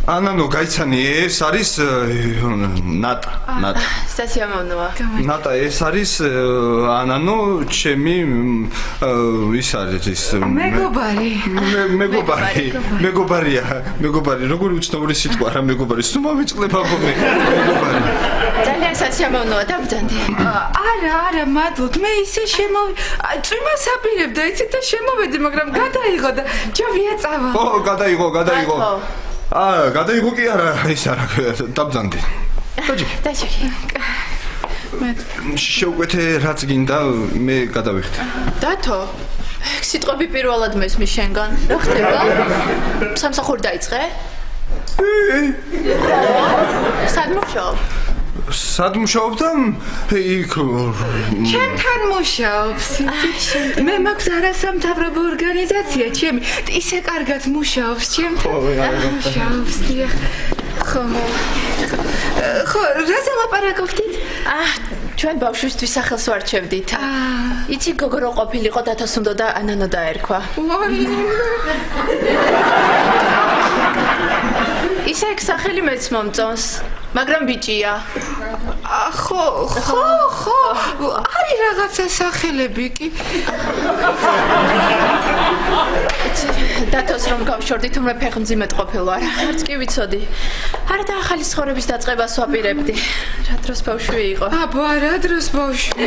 ანანო, გაიცანი, ეს არის ნატა. სასიამოვნოა. ნატა, ეს არის ანანო, ჩემი ის არის ის მეგობარი, როგორი უცნაური სიტყვა რა მეგობარი, სულ მოვიწყდება ხოლმე. მეგობარი. ძალიან სასიამოვნოა, დაბრძანდი. არა, მადლობ, მე ისე წვიმას აპირებდა, იცით და შემოვედი, მაგრამ გადაიღო და ჯობია წავა. გადაიღო. გადაიღო კი არა, ის არა, დაბრძანდი. დაჭირი. შეუკვეთე რაც გინდა, მე გადავიხდი. დათო, სიტყვები პირველად მესმის შენგან. რა ხდება? სამსახური დაიწყე? სად მუშაობ? სად მუშაობ და იქ ჩემთან მუშაობს. მე მაქვს არასამთავრობო ორგანიზაცია, ჩემი ისე კარგად მუშაობს, ჩემთან მუშაობს. ხო, რაზე ლაპარაკობდით? ჩვენ ბავშვისთვის სახელს ვარჩევდით. იცი გოგო რო ყოფილიყო, დათოს უნდა და ანანო დაერქვა. ისე ეგ სახელი მეც მომწონს, მაგრამ ბიჭია. ხო, არის რაღაცა სახელები კი. დათოს რომ გავშორდით, უმე ფეხმძიმედ ყოფილ ვარ. არც კი ვიცოდი. არა და ახალი ცხოვრების დაწყებას ვაპირებდი. რა დროს ბავშვი იყო? რა დროს ბავშვი?